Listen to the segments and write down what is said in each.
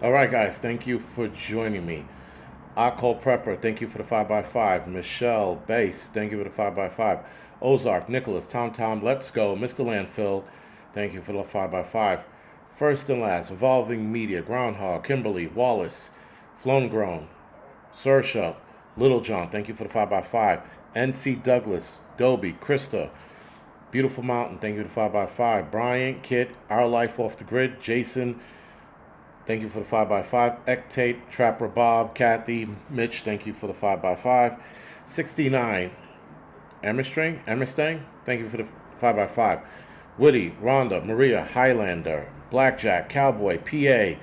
All right, guys, thank you for joining me. AllPower, thank you for the 5x5. Michelle, Bass, thank you for the 5x5. Ozark, Nicholas, Tom, Let's Go, Mr. Landfill, thank you for the 5x5. First and Last, Evolving Media, Groundhog, Kimberly, Wallace, Flown Grown, Sersha, Little John, thank you for the 5x5. NC Douglas, Dobie, Krista, Beautiful Mountain, thank you for the 5x5. Brian, Kit, Our Life Off the Grid, Jason, thank you for the 5x5. Ectate, Trapper Bob, Kathy, Mitch, thank you for the 5x5. 69, Emerstang, thank you for the 5x5. Woody, Rhonda, Maria, Highlander, Blackjack, Cowboy, PA,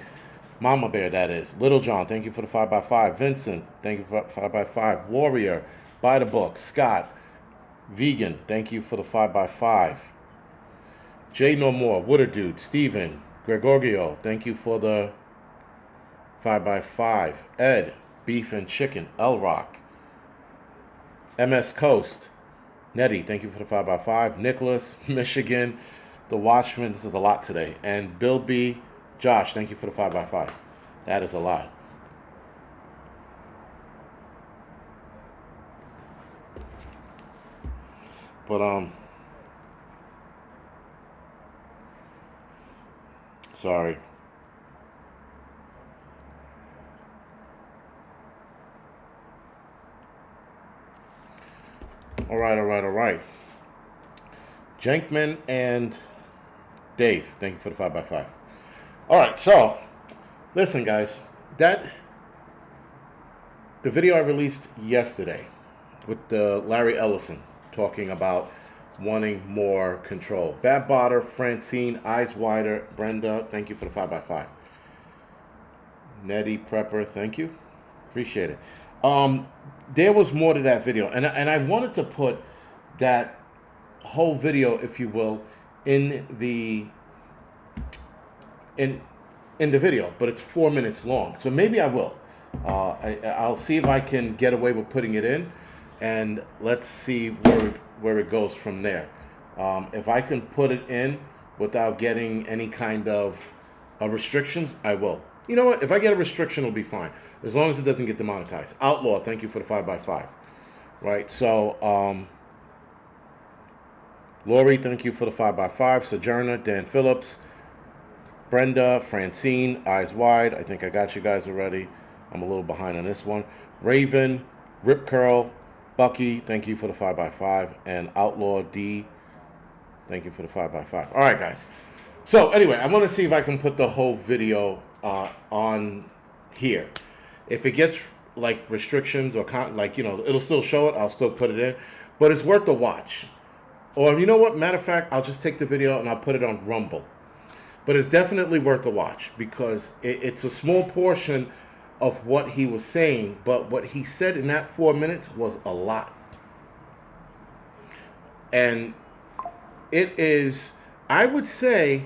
Mama Bear, that is. Little John, thank you for the 5x5. Vincent, thank you for 5x5. Warrior, Buy the Book. Scott, Vegan, thank you for the 5x5. Jay No More, Wooder Dude, Steven, Gregorio, thank you for the 5x5. Ed, Beef and Chicken, L Rock. MS Coast, Nettie, thank you for the 5x5. Nicholas, Michigan, The Watchman, this is a lot today. And Bill B, Josh, thank you for the 5x5. That is a lot. But, sorry. All right. Jankman and Dave, thank you for the 5x5. All right, so listen, guys, the video I released yesterday with Larry Ellison talking about wanting more control. Bad Botter, Francine, Eyes Wider, Brenda, thank you for the 5x5. Nettie Prepper, thank you. Appreciate it. There was more to that video, and I wanted to put that whole video, if you will, in the video, but it's 4 minutes long, so maybe I will. I'll see if I can get away with putting it in, and let's see where it goes from there. If I can put it in without getting any kind of restrictions, I will. You know what? If I get a restriction, it'll be fine, as long as it doesn't get demonetized. Outlaw, thank you for the 5x5. Right, so Lori, thank you for the 5x5. Sojourner, Dan Phillips, Brenda, Francine, Eyes Wide, I think I got you guys already. I'm a little behind on this one. Raven, Rip Curl, Bucky, thank you for the 5x5. And Outlaw D, thank you for the 5x5. All right, guys. So anyway, I want to see if I can put the whole video on here. If it gets like restrictions or it'll still show it, I'll still put it in. But it's worth the watch. Or you know what? Matter of fact, I'll just take the video and I'll put it on Rumble. But it's definitely worth the watch because it's a small portion of what he was saying, but what he said in that 4 minutes was a lot. And it is, I would say,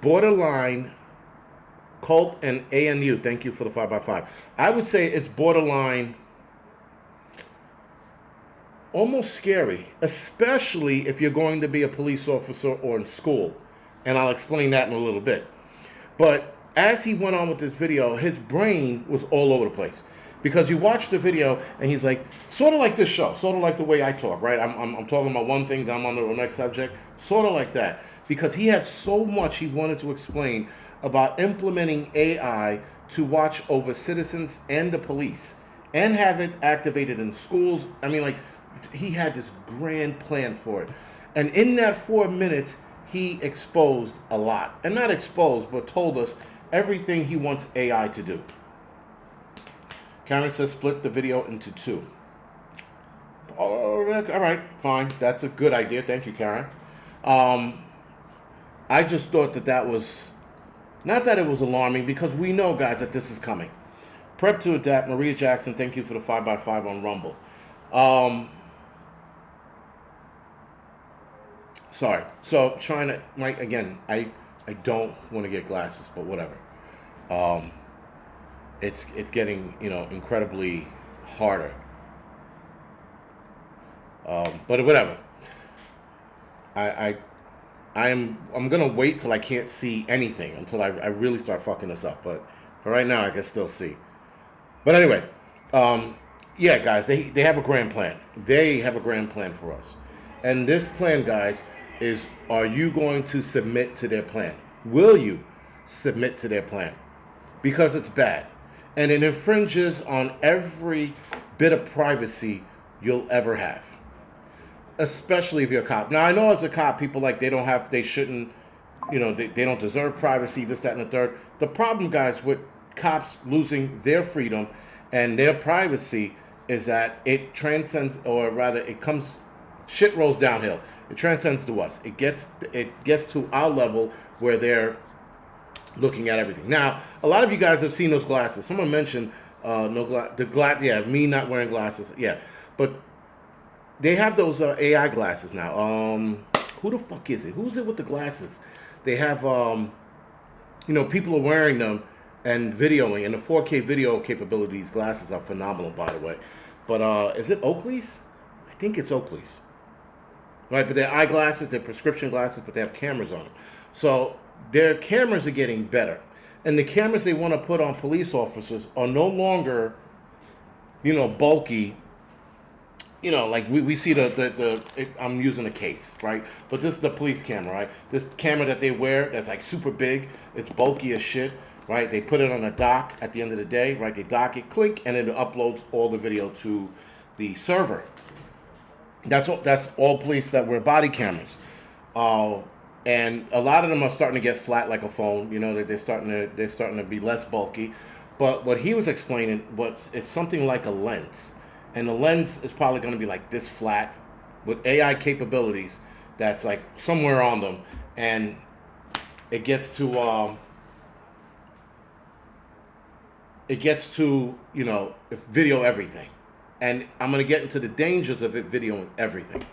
borderline cult and ANU. Thank you for the 5x5. I would say it's borderline almost scary, especially if you're going to be a police officer or in school. And I'll explain that in a little bit. But as he went on with this video, his brain was all over the place. Because you watch the video and he's like, sort of like this show, sort of like the way I talk, right? I'm talking about one thing, then I'm on to the next subject, sort of like that. Because he had so much he wanted to explain about implementing AI to watch over citizens and the police and have it activated in schools. I mean, like, he had this grand plan for it. And in that 4 minutes, he exposed a lot. And not exposed, but told us everything he wants AI to do. Karen says split the video into two. All right, fine. That's a good idea. Thank you, Karen. I just thought that was, not that it was alarming, because we know, guys, that this is coming. Prep to Adapt. Maria Jackson, thank you for the 5x5 on Rumble. Sorry. So trying to, again, I don't want to get glasses, but whatever. it's getting incredibly harder. But whatever. I, I I'm gonna wait till I can't see anything until I really start fucking this up. But for right now, I can still see. But anyway, yeah, guys, they have a grand plan. They have a grand plan for us, and this plan, guys, is: are you going to submit to their plan? Will you submit to their plan? Because it's bad, and it infringes on every bit of privacy you'll ever have, especially if you're a cop. Now, I know as a cop, people like they shouldn't, they don't deserve privacy, this, that, and the third. The problem, guys, with cops losing their freedom and their privacy is that it transcends, or rather, shit rolls downhill. It transcends to us. It gets to our level where they're looking at everything. Now, a lot of you guys have seen those glasses. Someone mentioned me not wearing glasses. Yeah, but they have those AI glasses now. Who the fuck is it? Who's it with the glasses? They have, people are wearing them and videoing, and the 4K video capabilities glasses are phenomenal, by the way. But is it Oakley's? I think it's Oakley's. Right, but they're eyeglasses, they're prescription glasses, but they have cameras on them. So their cameras are getting better. And the cameras they want to put on police officers are no longer, bulky. Like we see I'm using a case, right? But this is the police camera, right? This camera that they wear that's like super big, it's bulky as shit, right? They put it on a dock at the end of the day, right? They dock it, click, and it uploads all the video to the server. That's all police that wear body cameras. And a lot of them are starting to get flat like a phone. They're starting to be less bulky. But what he was explaining it's something like a lens. And the lens is probably going to be like this flat with AI capabilities that's like somewhere on them, and it gets to video everything. And I'm going to get into the dangers of it videoing everything.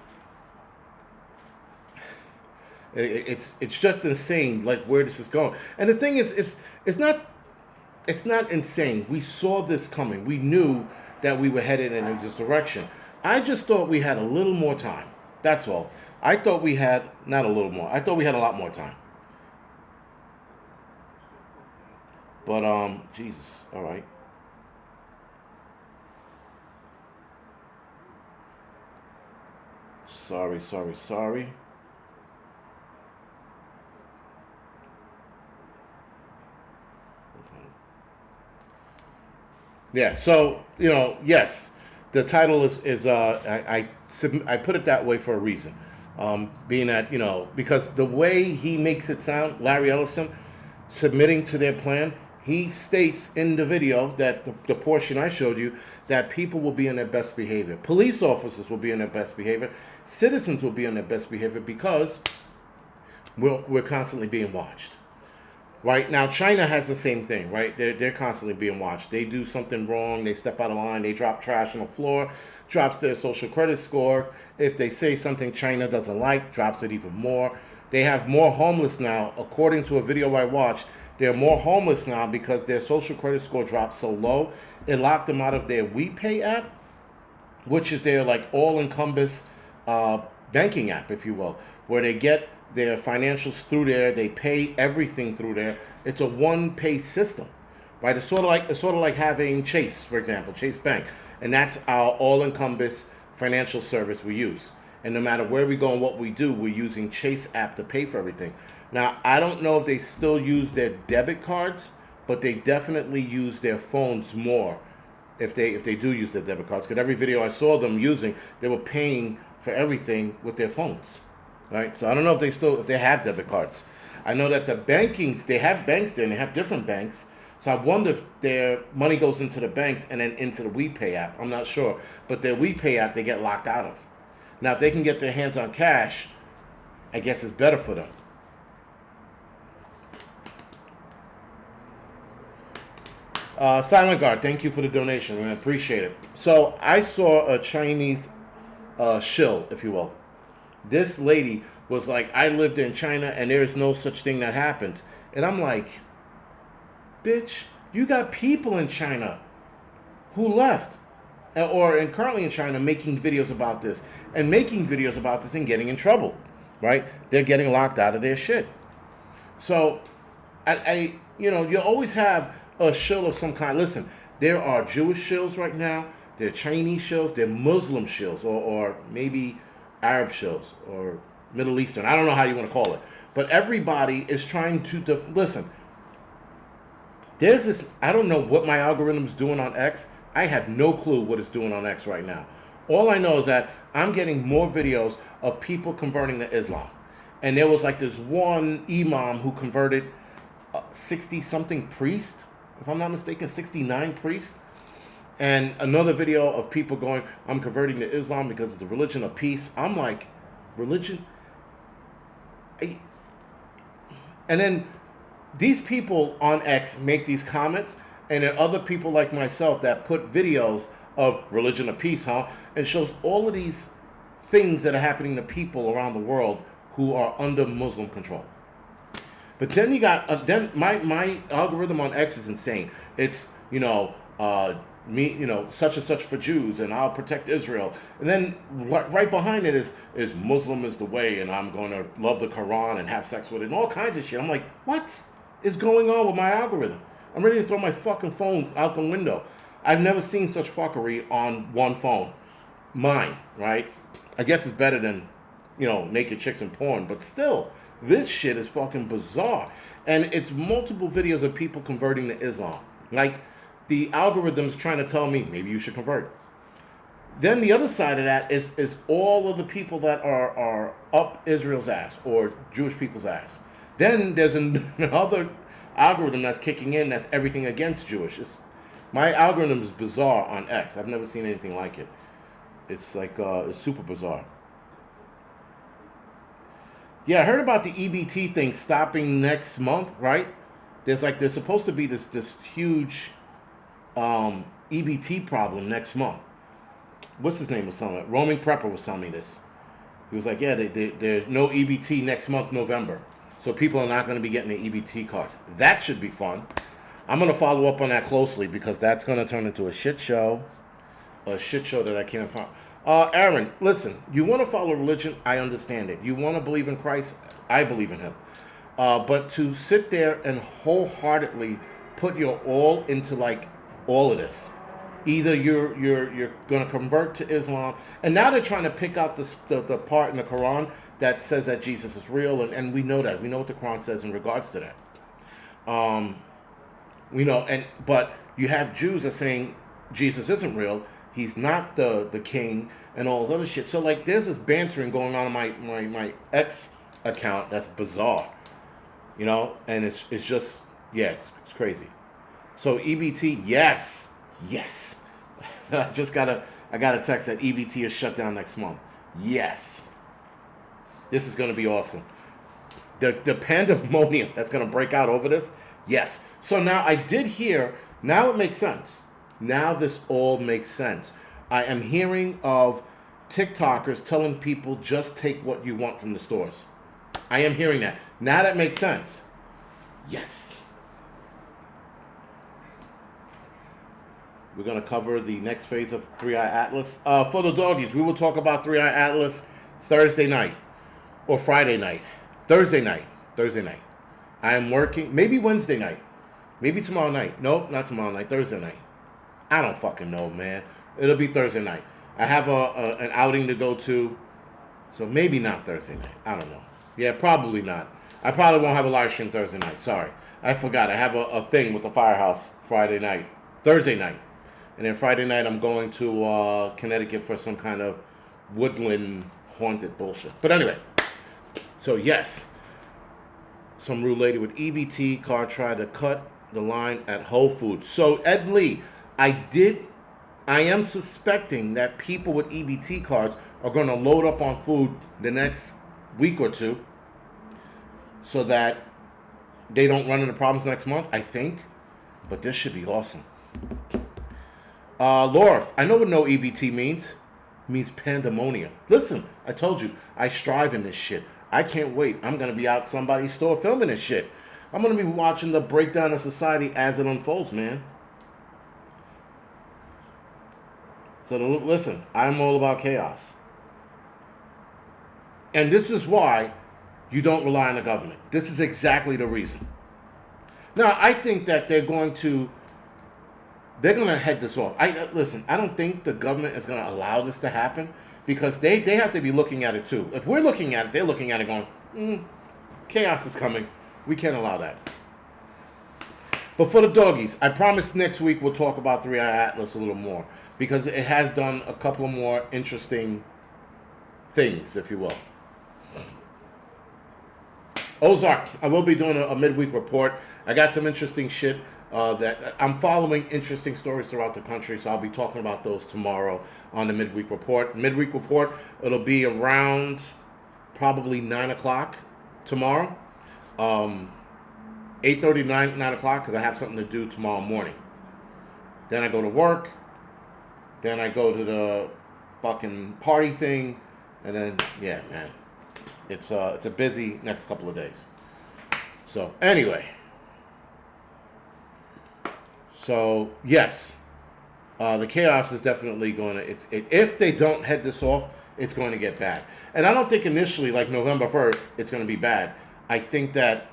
It's just insane, like where this is going. And the thing is, it's not insane. We saw this coming. We knew that we were headed in this direction. I just thought we had a little more time. That's all. I thought we had not a little more. I thought we had a lot more time. But Jesus, all right. Sorry. Yeah, so yes, the title is I put it that way for a reason, being that because the way he makes it sound, Larry Ellison, submitting to their plan, he states in the video that the portion I showed you that people will be in their best behavior, police officers will be in their best behavior, citizens will be in their best behavior because we're constantly being watched. Right now, China has the same thing, right? They're constantly being watched. They do something wrong, they step out of line, they drop trash on the floor, drops their social credit score. If they say something China doesn't like, drops it even more. They have more homeless now. According to a video I watched, they're more homeless now because their social credit score dropped so low. It locked them out of their WePay app, which is their like all-encompass banking app, if you will, where they get their financials through there. They pay everything through there. It's a one-pay system, right? It's sort of like having Chase, for example, Chase Bank, and that's our all-encompass financial service we use. And no matter where we go and what we do, we're using Chase app to pay for everything. Now, I don't know if they still use their debit cards, but they definitely use their phones more if they do use their debit cards. Because every video I saw them using, they were paying for everything with their phones. Right, so I don't know if they have debit cards. I know that they have banks there, and they have different banks. So I wonder if their money goes into the banks and then into the WePay app. I'm not sure, but their WePay app they get locked out of. Now, if they can get their hands on cash, I guess it's better for them. Silent Guard, thank you for the donation. I appreciate it. So I saw a Chinese shill, if you will. This lady was like, I lived in China and there is no such thing that happens. And I'm like, bitch, You got people in China who left and currently in China making videos about this and getting in trouble, right? They're getting locked out of their shit. So, you always have a shill of some kind. Listen, there are Jewish shills right now. There are Chinese shills. There are Muslim shills, or maybe Arab shills, or Middle Eastern. I don't know how you want to call it. But everybody is trying to listen. There's this. I don't know what my algorithm's doing on X. I have no clue what it's doing on X right now. All I know is that I'm getting more videos of people converting to Islam. And there was like this one imam who converted 60-something priest, if I'm not mistaken, 69 priests. And another video of people going, I'm converting to Islam because it's the religion of peace. I'm like, religion? And then these people on X make these comments, and then other people like myself that put videos of religion of peace, and shows all of these things that are happening to people around the world who are under Muslim control. But then you got then my algorithm on X is insane. It's such and such for Jews, and I'll protect Israel. And then right behind it is Muslim is the way, and I'm going to love the Quran and have sex with it, and all kinds of shit. I'm like, what is going on with my algorithm? I'm ready to throw my fucking phone out the window. I've never seen such fuckery on one phone. Mine, right? I guess it's better than, naked chicks and porn, but still, this shit is fucking bizarre. And it's multiple videos of people converting to Islam. Like, the algorithm's trying to tell me, maybe you should convert. Then the other side of that is all of the people that are up Israel's ass, or Jewish people's ass. Then there's another algorithm that's kicking in that's everything against Jewish. My algorithm is bizarre on X. I've never seen anything like it. It's like, it's super bizarre. Yeah, I heard about the EBT thing stopping next month, right? There's supposed to be this huge EBT problem next month. What's his name was telling me? Angryprepper was telling me this. He was like, yeah, there's no EBT next month, November. So people are not going to be getting the EBT cards. That should be fun. I'm going to follow up on that closely because that's going to turn into a shit show. A shit show that I can't find. Aaron, listen, you want to follow religion? I understand it. You want to believe in Christ? I believe in him. But to sit there and wholeheartedly put your all into all of this. Either you're going to convert to Islam, and now they're trying to pick out the part in the Quran that says that Jesus is real, and we know that. We know what the Quran says in regards to that. But you have Jews that are saying Jesus isn't real, he's not the king, and all this other shit. So there's this bantering going on in my X account that's bizarre. And it's just, it's crazy. So EBT, yes. I got a text that EBT is shut down next month. Yes. This is going to be awesome. The pandemonium that's going to break out over this, yes. So now I did hear, now it makes sense. Now this all makes sense. I am hearing of TikTokers telling people just take what you want from the stores. I am hearing that. Now that makes sense. Yes. We're going to cover the next phase of 3i Atlas. For the doggies, we will talk about 3i Atlas Thursday night or Friday night. Thursday night. I am working, maybe Wednesday night. Maybe tomorrow night. Nope, not tomorrow night. Thursday night. I don't fucking know, man. It'll be Thursday night. I have an outing to go to, so maybe not Thursday night. I don't know. Yeah, probably not. I probably won't have a live stream Thursday night. Sorry. I forgot. I have a thing with the Firehouse Thursday night. And then Friday night, I'm going to Connecticut for some kind of woodland haunted bullshit. But anyway, so yes, some rude lady with EBT card tried to cut the line at Whole Foods. So Ed Lee, I am suspecting that people with EBT cards are going to load up on food the next week or two so that they don't run into problems next month, I think. But this should be awesome. Laura, I know what no EBT means. It means pandemonium. Listen, I told you, I strive in this shit. I can't wait. I'm going to be out somebody's store filming this shit. I'm going to be watching the breakdown of society as it unfolds, man. So listen, I'm all about chaos. And this is why you don't rely on the government. This is exactly the reason. Now, I think that they're going to head this off. Listen, I don't think the government is going to allow this to happen because they have to be looking at it too. If we're looking at it, they're looking at it going, chaos is coming. We can't allow that. But for the doggies, I promise next week we'll talk about 3i Atlas a little more because it has done a couple of more interesting things, if you will. Ozark, I will be doing a midweek report. I got some interesting shit that I'm following interesting stories throughout the country, so I'll be talking about those tomorrow on the midweek report. Midweek report, it'll be around probably 9 o'clock tomorrow. 8:30, 9 o'clock, because I have something to do tomorrow morning. Then I go to work. Then I go to the fucking party thing. And then, yeah, man. It's a busy next couple of days. So, anyway. So, yes. The chaos is definitely going to... if they don't head this off, it's going to get bad. And I don't think initially, like November 1st, it's going to be bad. I think that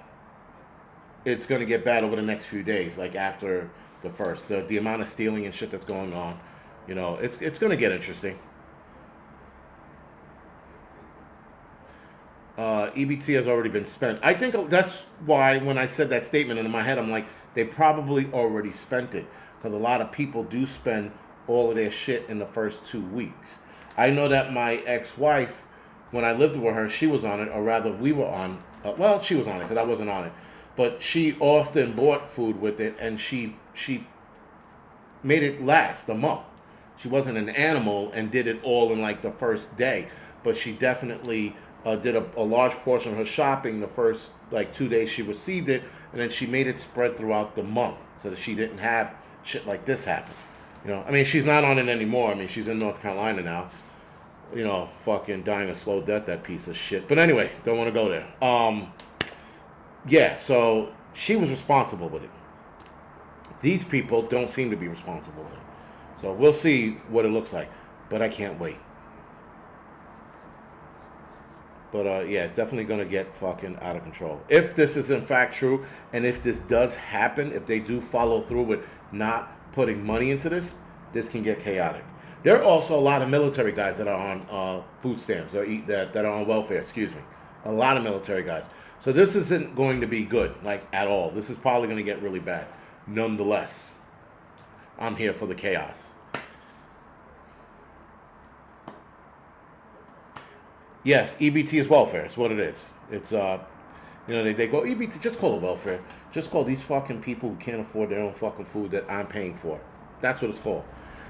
it's going to get bad over the next few days, like after the 1st. The amount of stealing and shit that's going on. You know, it's going to get interesting. EBT has already been spent. I think that's why when I said that statement in my head, I'm like, they probably already spent it. Because a lot of people do spend all of their shit in the first 2 weeks. I know that my ex-wife, when I lived with her, she was on it, or rather we were on, she was on it because I wasn't on it. But she often bought food with it, and she made it last a month. She wasn't an animal and did it all in like the first day. But she definitely... did a large portion of her shopping the first like 2 days she received it, and then she made it spread throughout the month so that she didn't have shit like this happen. You know, I mean, she's not on it anymore. I mean, she's in North Carolina now. You know, fucking dying a slow death, that piece of shit. But anyway, don't want to go there. Yeah, so she was responsible with it. These people don't seem to be responsible with it. So we'll see what it looks like. But I can't wait. But, yeah, it's definitely going to get fucking out of control. If this is in fact true, and if this does happen, if they do follow through with not putting money into this, this can get chaotic. There are also a lot of military guys that are on food stamps, that are on welfare, excuse me. A lot of military guys. So this isn't going to be good, like, at all. This is probably going to get really bad. Nonetheless, I'm here for the chaos. Yes, EBT is welfare. It's what it is. It's, you know, they go, EBT, just call it welfare. Just call these fucking people who can't afford their own fucking food that I'm paying for. That's what it's called.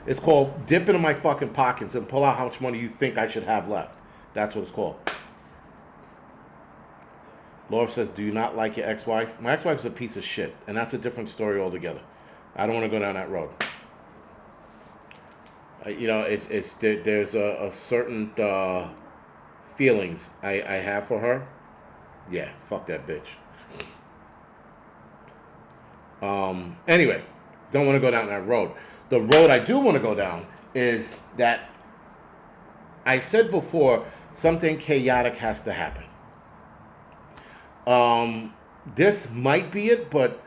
It's called dip into my fucking pockets and pull out how much money you think I should have left. That's what it's called. Laura says, do you not like your ex-wife? My ex-wife is a piece of shit, and that's a different story altogether. I don't want to go down that road. You know, there's a certain... feelings I have for her. Yeah, fuck that bitch. Anyway, don't want to go down that road. The road I do want to go down is that I said before, something chaotic has to happen. This might be it, but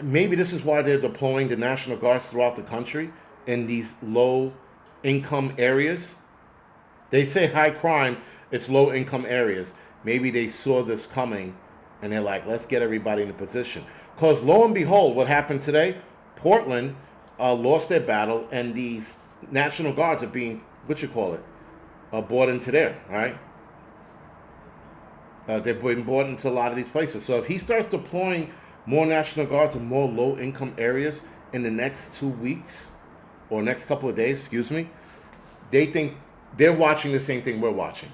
maybe this is why they're deploying the National Guards throughout the country in these low-income areas. They say high crime, it's low-income areas. Maybe they saw this coming, and they're like, let's get everybody in a position. Because lo and behold, what happened today? Portland lost their battle, and these National Guards are being, brought into there, right? They've been brought into a lot of these places. So if he starts deploying more National Guards in more low-income areas in the next 2 weeks, or next couple of days, they think they're watching the same thing we're watching.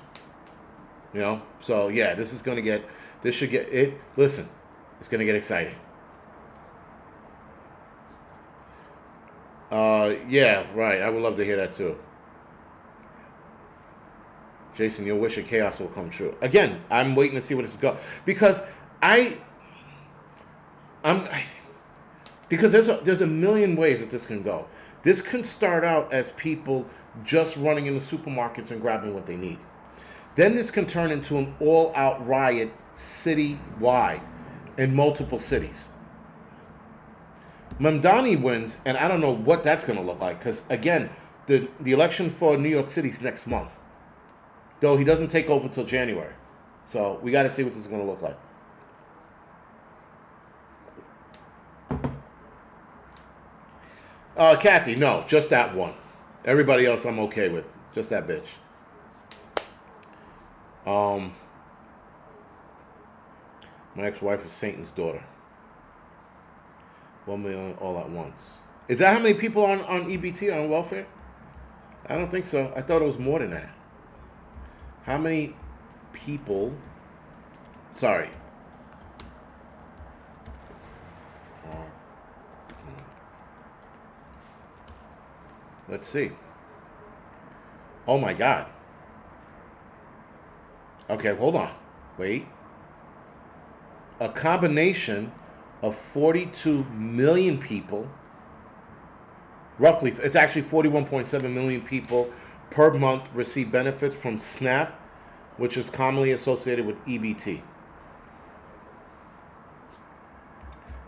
You know? So, yeah, this should get listen, it's going to get exciting. Yeah, right. I would love to hear that too. Jason, your wish of chaos will come true. Again, I'm waiting to see what it's going. Because Because there's a million ways that this can go. This can start out as people just running in the supermarkets and grabbing what they need. Then this can turn into an all-out riot city-wide in multiple cities. Mamdani wins, and I don't know what that's going to look like because, again, the election for New York City is next month. Though he doesn't take over till January. So we got to see what this is going to look like. Kathy, no, just that one. Everybody else I'm okay with. Just that bitch. My ex-wife is Satan's daughter. 1 million all at once. Is that how many people on EBT on welfare? I don't think so. I thought it was more than that. How many people? Sorry. Let's see. Oh my God. Okay, hold on. Wait. A combination of 42 million people, roughly, it's actually 41.7 million people per month receive benefits from SNAP, which is commonly associated with EBT.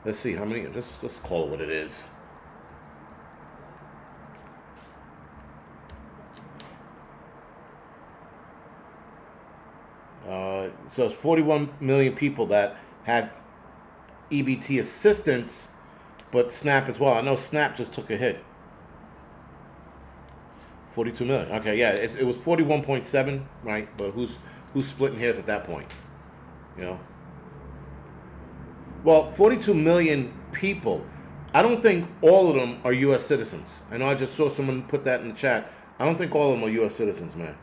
Let's see, how many, let's call it what it is. So it's 41 million people that have EBT assistance, but SNAP as well. I know SNAP just took a hit. 42 million. Okay, yeah, it was 41.7, right? But who's splitting hairs at that point? You know. Well, 42 million people. I don't think all of them are U.S. citizens. I know I just saw someone put that in the chat. I don't think all of them are U.S. citizens, man.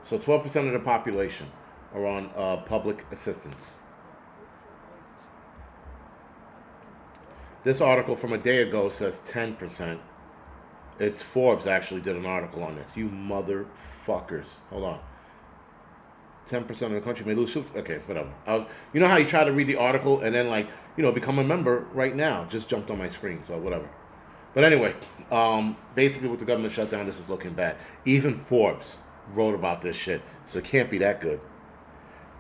So 12% of the population are on public assistance. This article from a day ago says 10%. It's Forbes actually did an article on this. You motherfuckers. Hold on. 10% of the country may lose soup. Okay, whatever. You know how you try to read the article and then, like, you know, become a member right now. Just jumped on my screen, so whatever. But anyway, basically with the government shutdown, this is looking bad. Even Forbes wrote about this shit, so it can't be that good.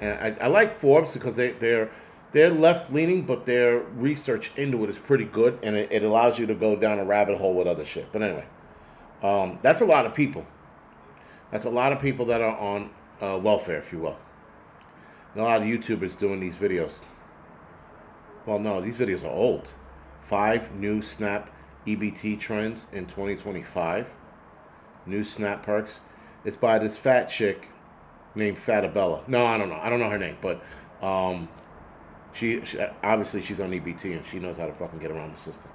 And I like Forbes because they're left leaning, but their research into it is pretty good, and it allows you to go down a rabbit hole with other shit. But anyway, that's a lot of people. That's a lot of people that are on welfare, if you will. And a lot of YouTubers doing these videos. Well, no, these videos are old. 5 new SNAP EBT trends in 2025. New SNAP perks. It's by this fat chick named Fatabella. No, I don't know. I don't know her name, but she obviously she's on EBT and she knows how to fucking get around the system.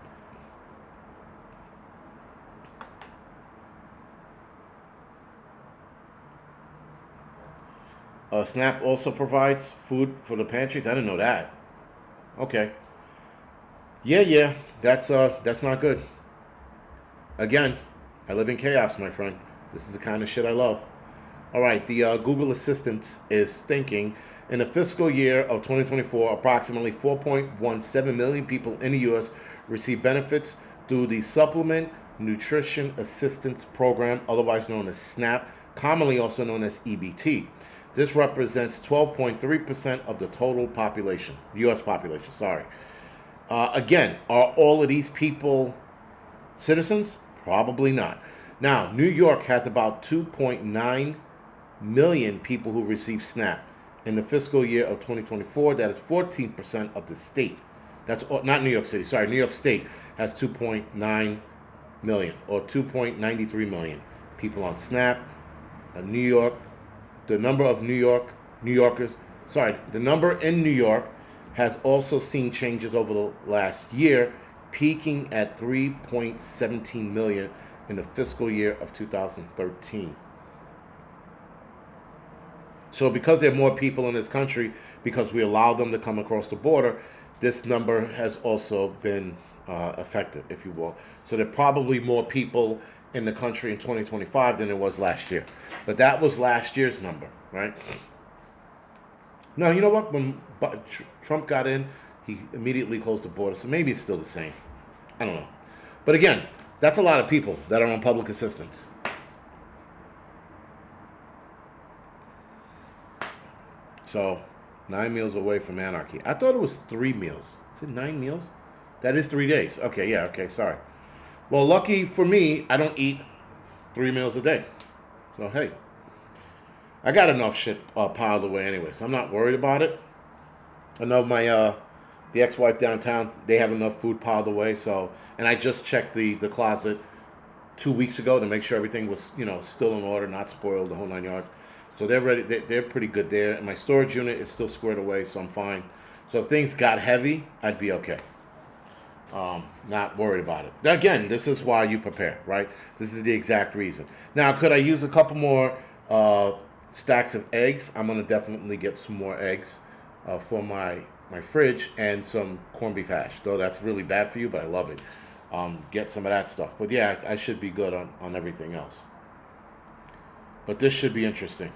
SNAP also provides food for the pantries. I didn't know that. Okay. Yeah, that's not good. Again, I live in chaos, my friend. This is the kind of shit I love. All right, the Google Assistant is thinking in the fiscal year of 2024, approximately 4.17 million people in the U.S. receive benefits through the Supplement Nutrition Assistance Program, otherwise known as SNAP, commonly also known as EBT. This represents 12.3% of the total population, U.S. population, sorry. Again, are all of these people citizens? Probably not. Now, New York has about 2.9 million people who receive SNAP. In the fiscal year of 2024, that is 14% of the state. That's not New York City, sorry. New York State has 2.9 million or 2.93 million people on SNAP. New York, the number in New York has also seen changes over the last year, peaking at 3.17 million in the fiscal year of 2013. So because there are more people in this country, because we allow them to come across the border, this number has also been affected, if you will. So there are probably more people in the country in 2025 than there was last year. But that was last year's number, right? No, you know what? When Trump got in, he immediately closed the border. So maybe it's still the same. I don't know. But again, that's a lot of people that are on public assistance. So 9 meals away from anarchy. I thought it was 3 meals. Is it 9 meals? That is 3 days. Okay, yeah, okay, sorry. Well, lucky for me, I don't eat 3 meals a day. So, hey, I got enough shit piled away anyway, so I'm not worried about it. I know my the ex-wife downtown, they have enough food piled away. So, and I just checked the closet 2 weeks ago to make sure everything was, still in order, not spoiled, the whole 9 yards. So they're ready. They're pretty good there. And my storage unit is still squared away, so I'm fine. So if things got heavy, I'd be okay. Not worried about it. Again, this is why you prepare, right? This is the exact reason. Now, could I use a couple more stacks of eggs? I'm gonna definitely get some more eggs for my fridge and some corned beef hash. Though that's really bad for you, but I love it. Get some of that stuff. But yeah, I should be good on everything else. But this should be interesting.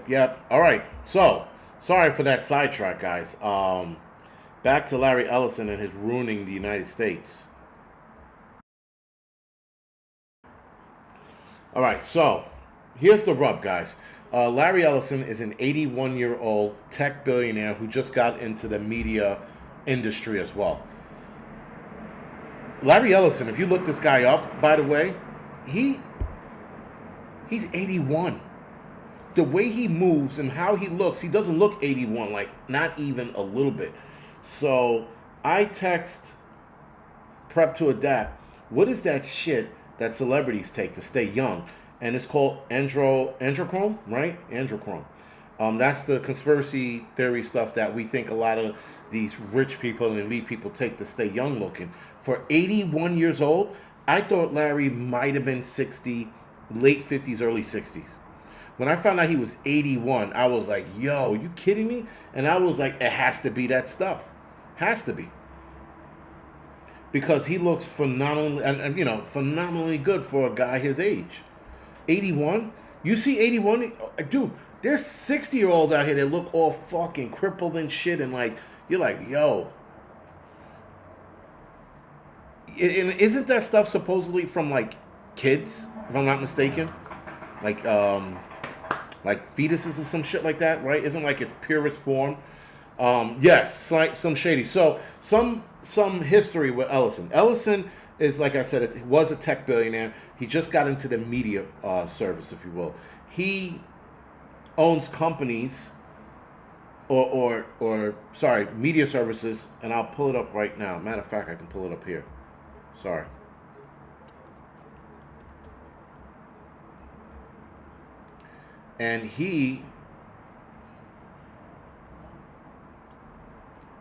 Yep. All right. So, sorry for that sidetrack, guys. Back to Larry Ellison and his ruining the United States. All right. So, here's the rub, guys. Larry Ellison is an 81-year-old tech billionaire who just got into the media industry as well. Larry Ellison, if you look this guy up, by the way, he's 81. The way he moves and how he looks, he doesn't look 81, like not even a little bit. So I text Prep to Adapt, what is that shit that celebrities take to stay young? And it's called androchrome, right? Androchrome. That's the conspiracy theory stuff that we think a lot of these rich people and elite people take to stay young looking. For 81 years old, I thought Larry might have been 60, late 50s, early 60s. When I found out he was 81, I was like, yo, you kidding me? And I was like, it has to be that stuff. Has to be. Because he looks phenomenally, and phenomenally good for a guy his age. 81? You see 81? Dude, there's 60-year-olds out here that look all fucking crippled and shit, and like, you're like, yo. And isn't that stuff supposedly from like kids, if I'm not mistaken? Like fetuses or some shit like that, right? Isn't like its purest form? Yes, like some shady. So some history with Ellison. Ellison is, like I said, it was a tech billionaire. He just got into the media service, if you will. He owns companies, media services, and I'll pull it up right now. Matter of fact, I can pull it up here. Sorry. And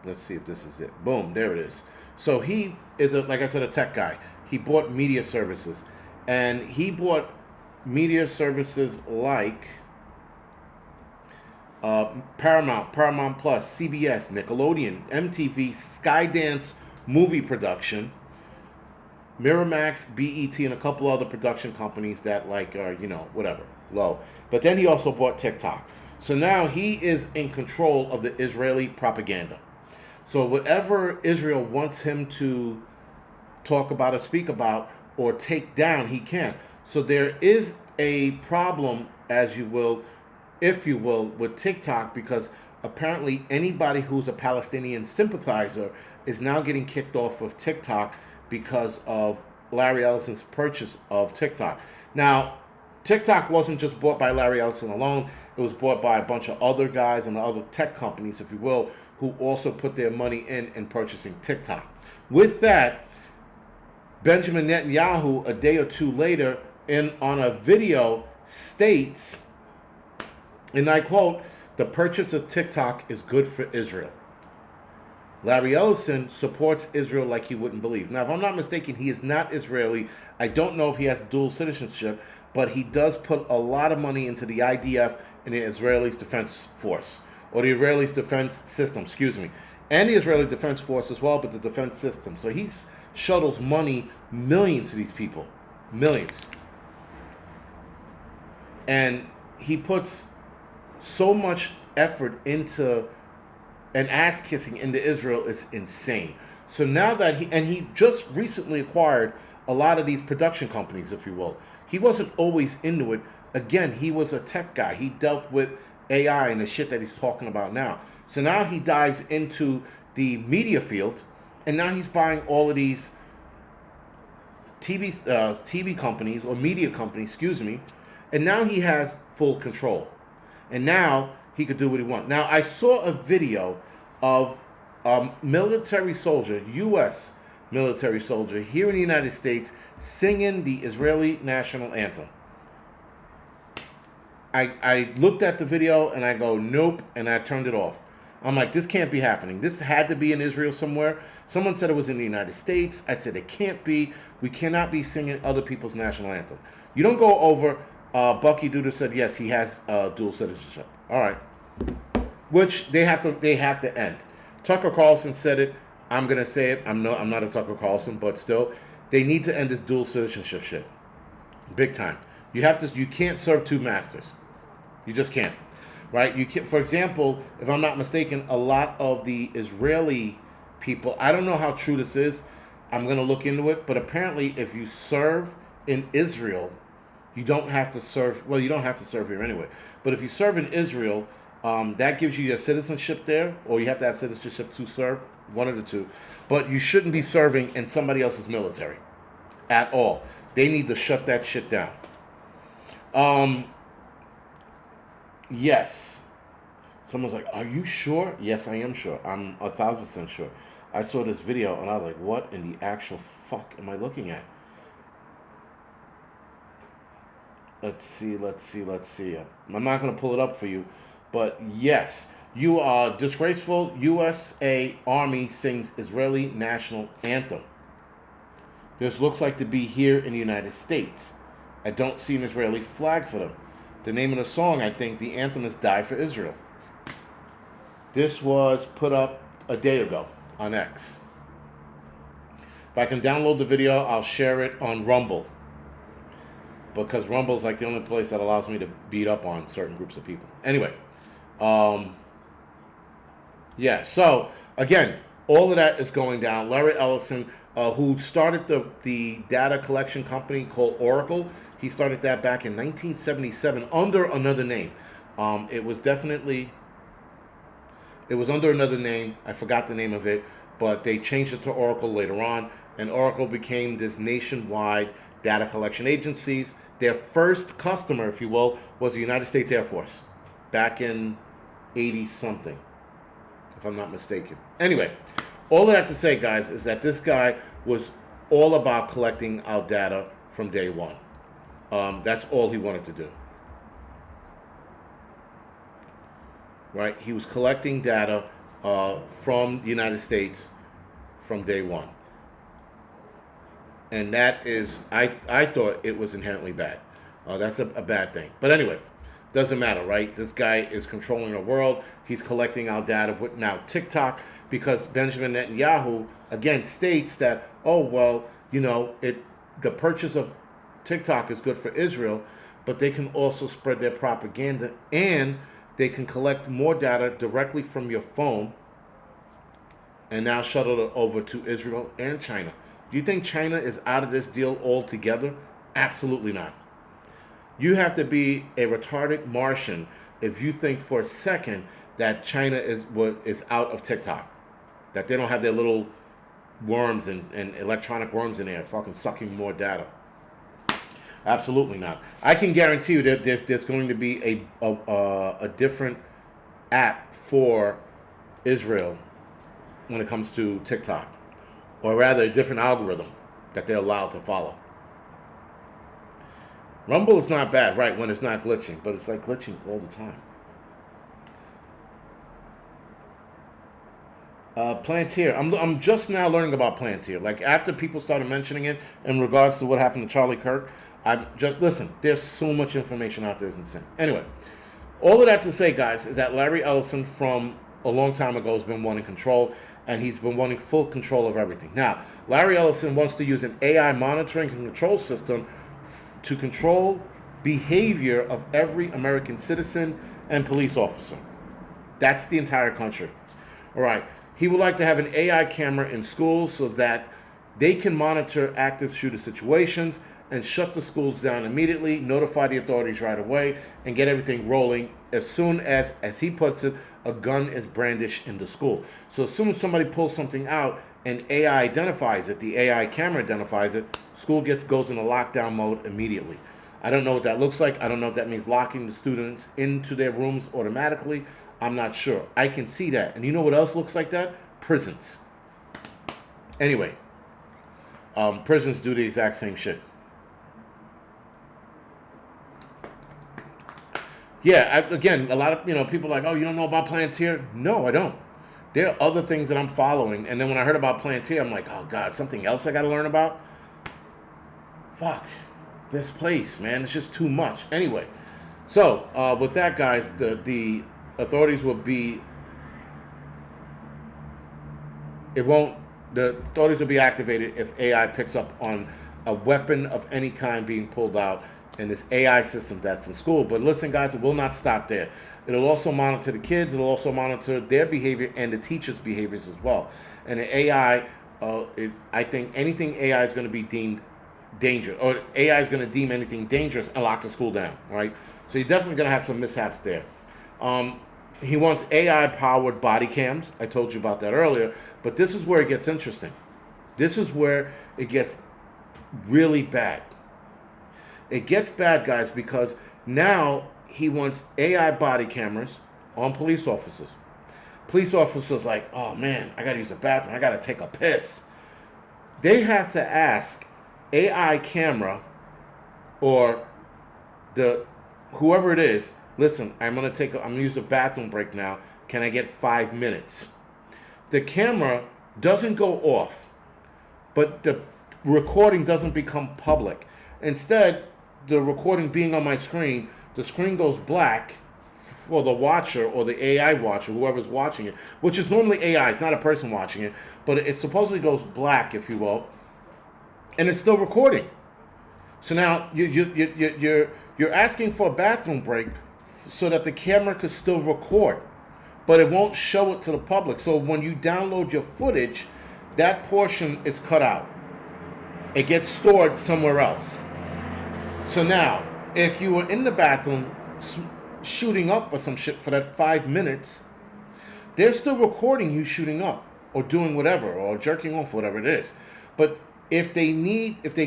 let's see if this is it. Boom, there it is. So he is, like I said, a tech guy. He bought media services. And he bought media services like Paramount Plus, CBS, Nickelodeon, MTV, Skydance movie production, Miramax, BET, and a couple other production companies that are, whatever, low. But then he also bought TikTok. So now he is in control of the Israeli propaganda. So whatever Israel wants him to talk about or speak about or take down, he can. So there is a problem, if you will, with TikTok, because apparently anybody who's a Palestinian sympathizer is now getting kicked off of TikTok because of Larry Ellison's purchase of TikTok. Now, TikTok wasn't just bought by Larry Ellison alone. It was bought by a bunch of other guys and other tech companies, if you will, who also put their money in purchasing TikTok. With that, Benjamin Netanyahu, a day or two later, on a video, states, and I quote, "The purchase of TikTok is good for Israel." Larry Ellison supports Israel like he wouldn't believe. Now, if I'm not mistaken, he is not Israeli. I don't know if he has dual citizenship, but he does put a lot of money into the IDF and the Israeli Defense Force, or the Israeli Defense System, and the Israeli Defense Force as well, but the defense system. So he shuttles money, millions to these people, millions. And he puts so much effort into and ass kissing into Israel is insane. So now that he just recently acquired a lot of these production companies, if you will. He wasn't always into it. Again, he was a tech guy. He dealt with AI and the shit that he's talking about now. So now he dives into the media field, and now he's buying all of these TV companies or media companies, excuse me, and now he has full control. And now he could do what he wants. Now I saw a video of a military soldier, U.S. military soldier here in the United States, singing the Israeli national anthem. I looked at the video and I go, nope, and I turned it off. I'm like, this can't be happening. This had to be in Israel somewhere. Someone said it was in the United States. I said, it can't be. We cannot be singing other people's national anthem. You don't go over, Bucky Duda said, yes, he has dual citizenship. All right. Which they have to end. Tucker Carlson said it. I'm going to say it. I'm not a Tucker Carlson, but still, they need to end this dual citizenship shit. Big time. You can't serve two masters. You just can't. Right? You can, for example, if I'm not mistaken, a lot of the Israeli people, I don't know how true this is. I'm going to look into it, but apparently if you serve in Israel, you don't have to serve, well, you don't have to serve here anyway, but if you serve in Israel, that gives you your citizenship there, or you have to have citizenship to serve, one of the two, but you shouldn't be serving in somebody else's military at all. They need to shut that shit down. Yes. Someone's like, are you sure? Yes, I am sure. I'm 1,000% sure. I saw this video and I was like, what in the actual fuck am I looking at? Let's see. I'm not going to pull it up for you, but yes, you are disgraceful. USA Army sings Israeli national anthem. This looks like to be here in the United States. I don't see an Israeli flag for them. The name of the song, I think, the anthem is Die for Israel. This was put up a day ago on X. If I can download the video, I'll share it on Rumble. Because Rumble is like the only place that allows me to beat up on certain groups of people. Anyway. Yeah, so, again, all of that is going down. Larry Ellison, who started the data collection company called Oracle, he started that back in 1977 under another name. It was under another name. I forgot the name of it, but they changed it to Oracle later on, and Oracle became this nationwide data collection agencies. Their first customer, if you will, was the United States Air Force back in 80-something, if I'm not mistaken. Anyway, all of that to say, guys, is that this guy was all about collecting our data from day one. That's all he wanted to do. Right? He was collecting data from the United States from day one. And that is, I thought it was inherently bad. That's a bad thing. But anyway, doesn't matter, right? This guy is controlling the world. He's collecting our data with now TikTok, because Benjamin Netanyahu, again, states that, oh, well, the purchase of TikTok is good for Israel, but they can also spread their propaganda, and they can collect more data directly from your phone and now shuttle it over to Israel and China. Do you think China is out of this deal altogether? Absolutely not. You have to be a retarded Martian if you think for a second that China is out of TikTok, that they don't have their little worms and electronic worms in there fucking sucking more data. Absolutely not. I can guarantee you that there's going to be a different app for Israel when it comes to TikTok, or rather a different algorithm that they're allowed to follow. Rumble is not bad, right, when it's not glitching, but it's like glitching all the time. Palantir. I'm just now learning about Palantir. Like, after people started mentioning it in regards to what happened to Charlie Kirk, listen, there's so much information out there, it's insane. Anyway, all of that to say, guys, is that Larry Ellison from a long time ago has been wanting control, and he's been wanting full control of everything. Now, Larry Ellison wants to use an AI monitoring and control system to control behavior of every American citizen and police officer. That's the entire country. All right. He would like to have an AI camera in schools so that they can monitor active shooter situations and shut the schools down immediately, notify the authorities right away, and get everything rolling as soon as he puts it, a gun is brandished in the school. So as soon as somebody pulls something out and AI identifies it, the AI camera identifies it, school goes into lockdown mode immediately. I don't know what that looks like. I don't know if that means locking the students into their rooms automatically. I'm not sure. I can see that. And you know what else looks like that? Prisons. Anyway, prisons do the exact same shit. Yeah, again, a lot of people are like, oh, you don't know about Palantir? No, I don't. There are other things that I'm following, and then when I heard about Palantir, I'm like, oh God, something else I got to learn about? Fuck, this place, man, it's just too much. Anyway, so with that, guys, the authorities will be. The authorities will be activated if AI picks up on a weapon of any kind being pulled out in this AI system that's in school. But listen, guys, it will not stop there. It'll also monitor the kids. It'll also monitor their behavior and the teachers' behaviors as well. And the AI I think anything AI is going to be deemed dangerous, or AI is going to deem anything dangerous and lock the school down, right? So you're definitely going to have some mishaps there. He wants AI-powered body cams. I told you about that earlier. But this is where it gets interesting. This is where it gets really bad. It gets bad, guys, because now he wants AI body cameras on police officers. Police officers like, oh man, I got to use the bathroom. I got to take a piss. They have to ask AI camera or whoever it is, listen, I'm gonna use a bathroom break now. Can I get 5 minutes? The camera doesn't go off, but the recording doesn't become public. Instead, the recording being on my screen, the screen goes black for the watcher or the AI watcher, whoever's watching it, which is normally AI. It's not a person watching it, but it supposedly goes black, if you will, and it's still recording. So now you're asking for a bathroom break so that the camera could still record, but it won't show it to the public. So when you download your footage, that portion is cut out. It gets stored somewhere else. So now, if you were in the bathroom shooting up or some shit for that 5 minutes, they're still recording you shooting up or doing whatever or jerking off, whatever it is. But if they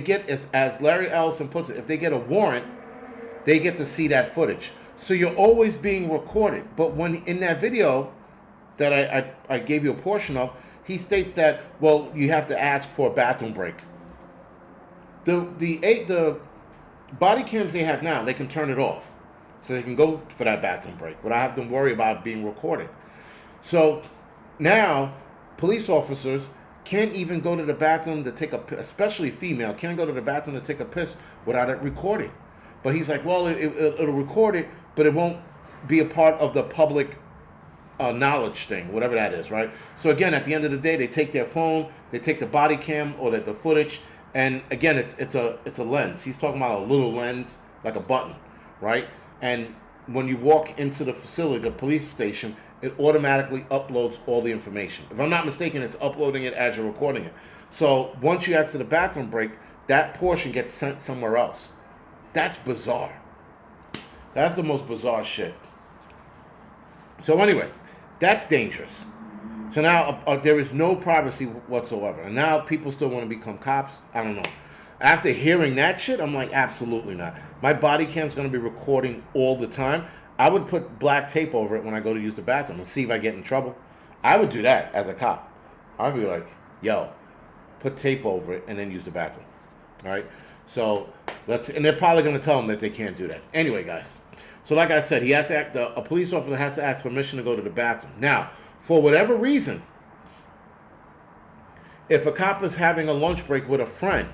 get, as Larry Ellison puts it, if they get a warrant, they get to see that footage. So you're always being recorded. But when in that video that I gave you a portion of, he states that, well, you have to ask for a bathroom break. The body cams they have now, they can turn it off. So they can go for that bathroom break without having to worry about being recorded. So now police officers can't even go to the bathroom to take a piss, especially female, can't go to the bathroom to take a piss without it recording. But he's like, well, it'll record it, but it won't be a part of the public knowledge thing, whatever that is, right? So again, at the end of the day, they take their phone, they take the body cam or the footage, and again, it's a lens. He's talking about a little lens, like a button, right? And when you walk into the facility, the police station, it automatically uploads all the information. If I'm not mistaken, it's uploading it as you're recording it. So once you ask for the bathroom break, that portion gets sent somewhere else. That's bizarre. That's the most bizarre shit. So anyway, that's dangerous. So now there is no privacy whatsoever. And now people still want to become cops? I don't know. After hearing that shit, I'm like, absolutely not. My body cam's going to be recording all the time. I would put black tape over it when I go to use the bathroom and see if I get in trouble. I would do that as a cop. I'd be like, yo, put tape over it and then use the bathroom. All right? So and they're probably going to tell them that they can't do that. Anyway, guys. So like I said, a police officer has to ask permission to go to the bathroom. Now, for whatever reason, if a cop is having a lunch break with a friend,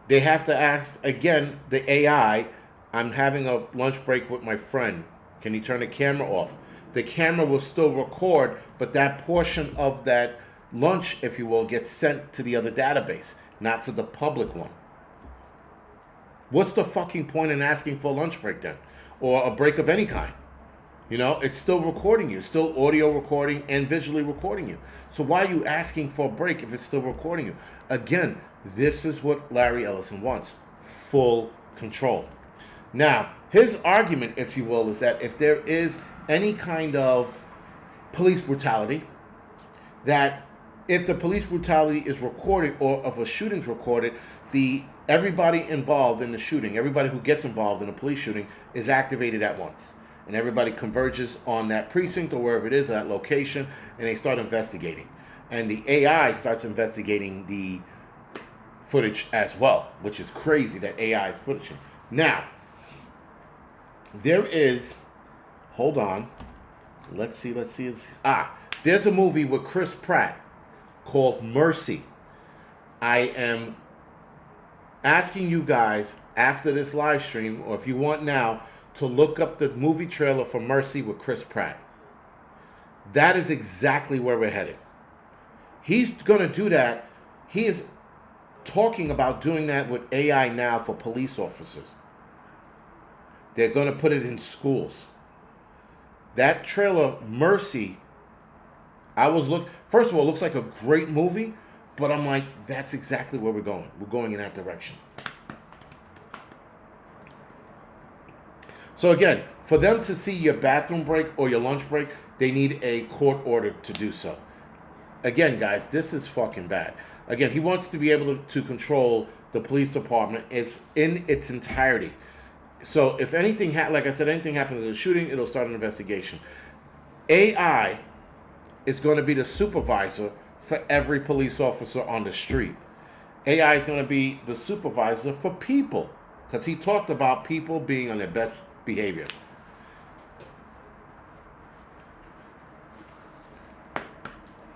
they have to ask, again, the AI, I'm having a lunch break with my friend. Can you turn the camera off? The camera will still record, but that portion of that lunch, if you will, gets sent to the other database, not to the public one. What's the fucking point in asking for a lunch break then? Or a break of any kind? You know, it's still recording you, still audio recording and visually recording you. So why are you asking for a break if it's still recording you? Again, this is what Larry Ellison wants: full control. Now, his argument, if you will, is that if there is any kind of police brutality, that if the police brutality is recorded or if a shooting's recorded, the everybody involved in the shooting, everybody who gets involved in a police shooting is activated at once. And everybody converges on that precinct or wherever it is, that location, and they start investigating. And the AI starts investigating the footage as well, which is crazy that AI is footaging. Now, there is, hold on, let's see. There's a movie with Chris Pratt called Mercy. I am asking you guys after this live stream, or if you want now, to look up the movie trailer for Mercy with Chris Pratt. That is exactly where we're headed. He's going to do that. He is talking about doing that with AI now for police officers. They're going to put it in schools. That trailer, Mercy, first of all, it looks like a great movie, but I'm like, that's exactly where we're going. We're going in that direction. So again, for them to see your bathroom break or your lunch break, they need a court order to do so. Again, guys, this is fucking bad. Again, he wants to be able to control the police department in its entirety. So if anything, like I said, anything happens in a shooting, it'll start an investigation. AI is going to be the supervisor for every police officer on the street. AI is going to be the supervisor for people, because he talked about people being on their best behavior.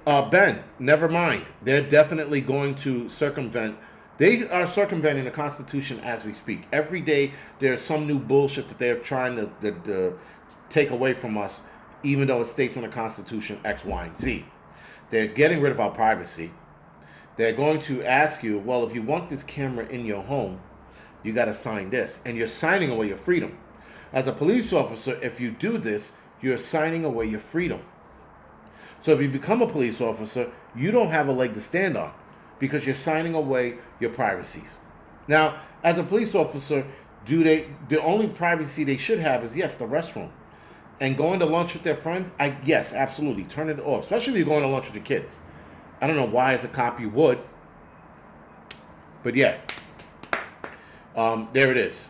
Ben, never mind. They're definitely going to circumvent. They are circumventing the Constitution as we speak. Every day there's some new bullshit that they're trying to take away from us, even though it states in the Constitution X, Y, and Z. They're getting rid of our privacy. They're going to ask you, well, if you want this camera in your home, you got to sign this. And you're signing away your freedom. As a police officer, if you do this, you're signing away your freedom. So if you become a police officer, you don't have a leg to stand on because you're signing away your privacies. Now, as a police officer, the only privacy they should have is, yes, the restroom. And going to lunch with their friends, yes, absolutely, turn it off, especially if you're going to lunch with your kids. I don't know why as a cop you would, but yeah, there it is.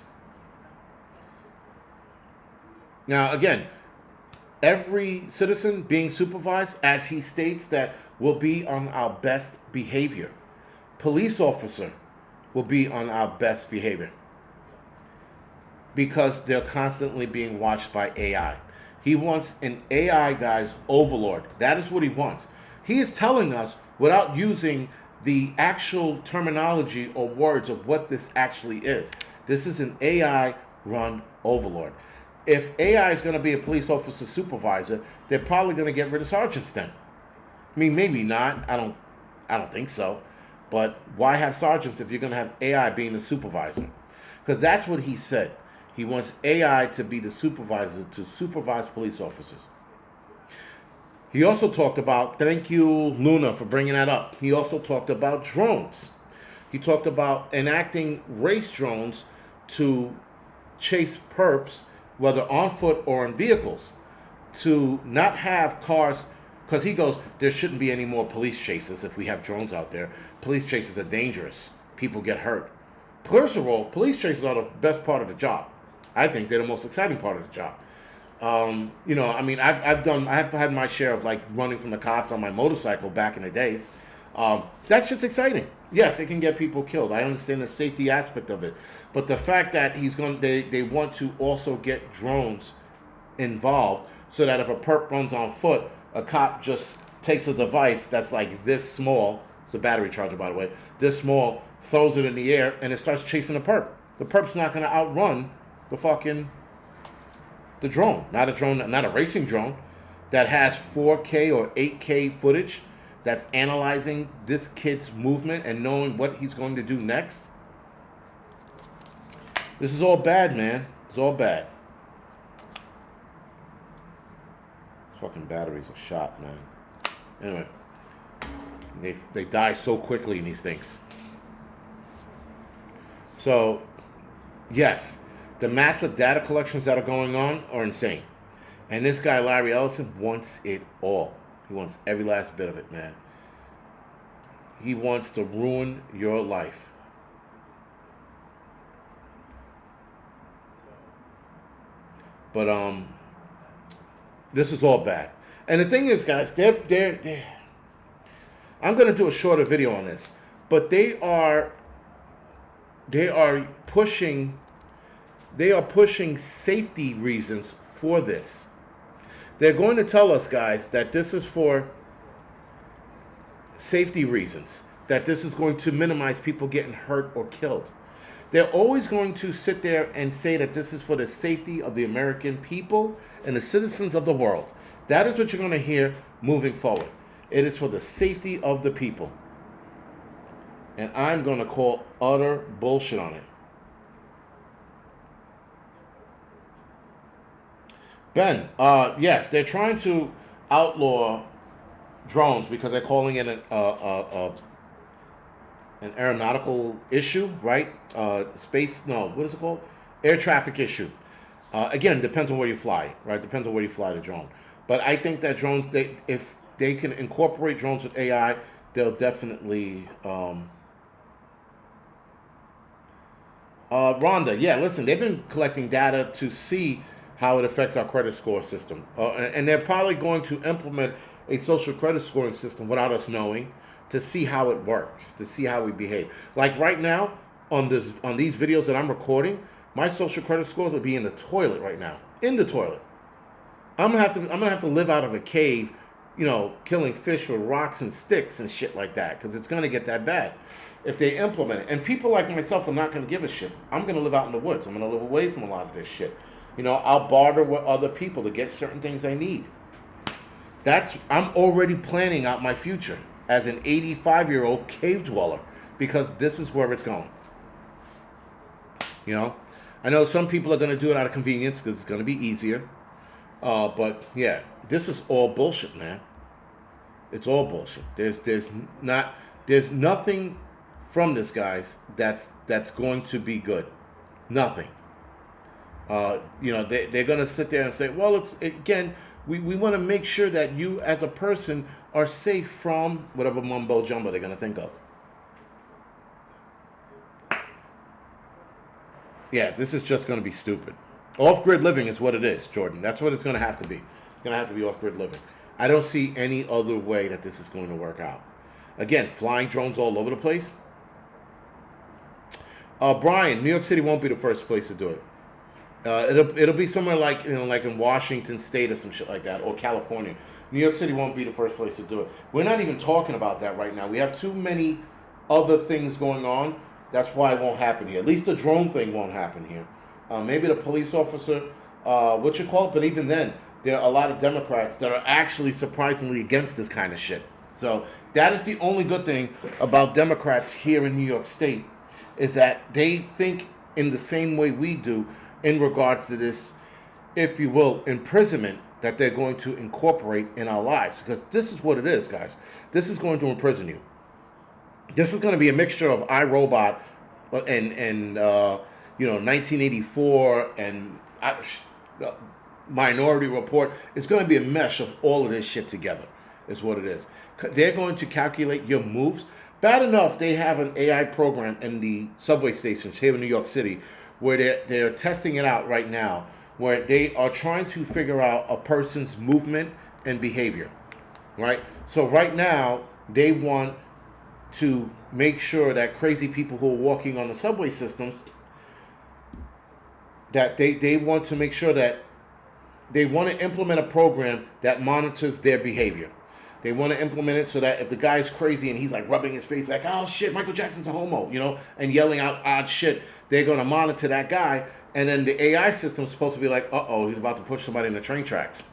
Now, again, every citizen being supervised, as he states, that will be on our best behavior. Police officer will be on our best behavior because they're constantly being watched by AI. He wants an AI, guys, overlord. That is what he wants. He is telling us without using the actual terminology or words of what this actually is. This is an AI-run overlord. If AI is going to be a police officer supervisor, they're probably going to get rid of sergeants then. I mean, maybe not. I don't think so. But why have sergeants if you're going to have AI being the supervisor? Because that's what he said. He wants AI to be the supervisor, to supervise police officers. He also talked about, thank you, Luna, for bringing that up. He also talked about drones. He talked about enacting race drones to chase perps, whether on foot or in vehicles, to not have cars, because he goes, there shouldn't be any more police chases if we have drones out there. Police chases are dangerous. People get hurt. First of all, police chases are the best part of the job. I think they're the most exciting part of the job. I've had my share of like running from the cops on my motorcycle back in the days. That shit's exciting. Yes, it can get people killed. I understand the safety aspect of it, but the fact that they want to also get drones involved so that if a perp runs on foot, a cop just takes a device that's like this small. It's a battery charger, by the way. This small, throws it in the air, and it starts chasing the perp. The perp's not going to outrun the drone. Not a racing drone that has 4K or 8K footage that's analyzing this kid's movement and knowing what he's going to do next. This is all bad, man. It's all bad. Fucking batteries are shot, man. Anyway, they die so quickly in these things. So, yes, the massive data collections that are going on are insane. And this guy, Larry Ellison, wants it all. He wants every last bit of it, man. He wants to ruin your life. But this is all bad. And the thing is, guys, they're I'm gonna do a shorter video on this, but they are pushing safety reasons for this. They're going to tell us, guys, that this is for safety reasons, that this is going to minimize people getting hurt or killed. They're always going to sit there and say that this is for the safety of the American people and the citizens of the world. That is what you're going to hear moving forward. It is for the safety of the people. And I'm going to call utter bullshit on it. Ben, yes, they're trying to outlaw drones because they're calling it an aeronautical issue, right? What is it called? Air traffic issue. Again, depends on where you fly, right? Depends on where you fly the drone. But I think that drones, if they can incorporate drones with AI, they'll definitely... Rhonda, yeah, listen, they've been collecting data to see how it affects our credit score system. And they're probably going to implement a social credit scoring system without us knowing, to see how it works, to see how we behave. Like right now, on these videos that I'm recording, my social credit scores would be in the toilet right now. In the toilet. I'm gonna have to live out of a cave, you know, killing fish with rocks and sticks and shit like that, because it's gonna get that bad if they implement it. And people like myself are not gonna give a shit. I'm gonna live out in the woods. I'm gonna live away from a lot of this shit. You know, I'll barter with other people to get certain things I need. I'm already planning out my future as an 85-year-old cave dweller, because this is where it's going. You know, I know some people are going to do it out of convenience because it's going to be easier. But yeah, this is all bullshit, man. It's all bullshit. There's nothing from this, guys, that's going to be good. Nothing. You know, they're going to sit there and say, well, we want to make sure that you as a person are safe from whatever mumbo jumbo they're going to think of. Yeah, this is just going to be stupid. Off-grid living is what it is, Jordan. That's what it's going to have to be. It's going to have to be off-grid living. I don't see any other way that this is going to work out. Again, flying drones all over the place. Brian, New York City won't be the first place to do it. It'll be somewhere like, you know, like in Washington State or some shit like that, or California. New York City won't be the first place to do it. We're not even talking about that right now. We have too many other things going on. That's why it won't happen here. At least the drone thing won't happen here. Maybe the police officer, but even then, there are a lot of Democrats that are actually surprisingly against this kind of shit. So that is the only good thing about Democrats here in New York State, is that they think in the same way we do in regards to this, if you will, imprisonment that they're going to incorporate in our lives. Because this is what it is, guys. This is going to imprison you. This is going to be a mixture of iRobot and 1984 and Minority Report. It's going to be a mesh of all of this shit together, is what it is. They're going to calculate your moves. Bad enough they have an AI program in the subway stations here in New York City where they're testing it out right now, where they are trying to figure out a person's movement and behavior, right? So right now, they want to make sure that crazy people who are walking on the subway systems, that they want to make sure that they want to implement a program that monitors their behavior. They want to implement it so that if the guy's crazy and he's like rubbing his face like, oh shit, Michael Jackson's a homo, you know, and yelling out odd shit, they're going to monitor that guy. And then the AI system's supposed to be like, uh-oh, he's about to push somebody in the train tracks.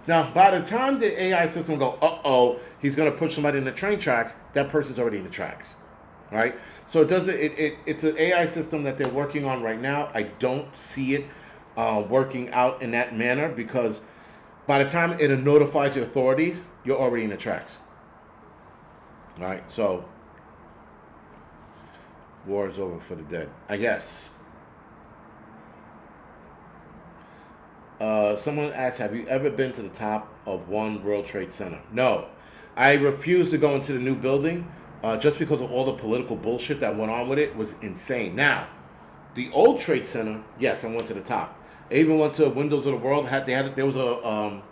Now, by the time the AI system go, uh-oh, he's going to push somebody in the train tracks, that person's already in the tracks, right? So it's an AI system that they're working on right now. I don't see it working out in that manner, because By the time it notifies the authorities, you're already in the tracks. All right, so war is over for the dead, I guess. Someone asked, have you ever been to the top of One World Trade Center? No. I refuse to go into the new building just because of all the political bullshit that went on with it was insane. Now, the old Trade Center, yes, I went to the top. I even went to Windows of the World. There was a,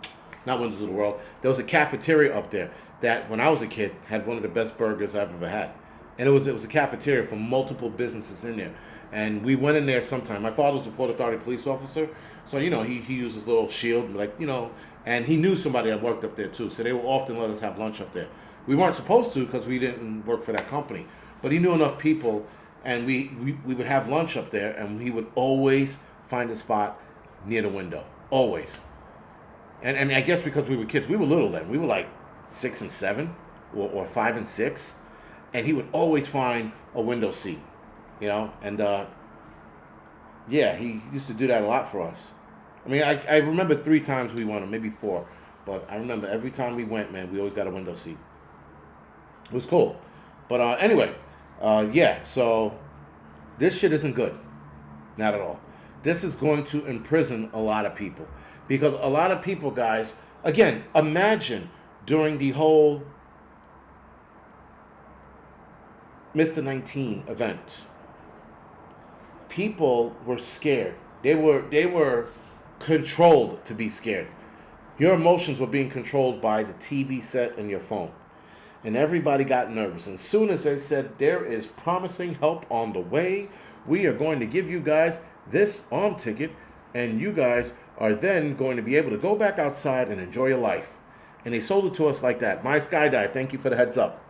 not Windows of the World, there was a cafeteria up there that when I was a kid had one of the best burgers I've ever had. And it was a cafeteria for multiple businesses in there. And we went in there sometime. My father was a Port Authority police officer. So, you know, he used his little shield, like, you know, and he knew somebody that worked up there too. So they would often let us have lunch up there. We weren't supposed to because we didn't work for that company. But he knew enough people, and we would have lunch up there, and he would always find a spot near the window. Always. And I mean, I guess because we were kids, we were little then. We were like 6 and 7 or 5 and 6. And he would always find a window seat, you know, and yeah, he used to do that a lot for us. I mean, I remember 3 times we went, or maybe 4, but I remember every time we went, man, we always got a window seat. It was cool. But anyway, yeah, so this shit isn't good. Not at all. This is going to imprison a lot of people. Because a lot of people, guys, again, imagine during the whole Mr. 19 event, people were scared. They were controlled to be scared. Your emotions were being controlled by the TV set and your phone. And everybody got nervous. And as soon as they said, there is promising help on the way, we are going to give you guys this arm ticket, and you guys are then going to be able to go back outside and enjoy your life. And they sold it to us like that. My Skydive, thank you for the heads up.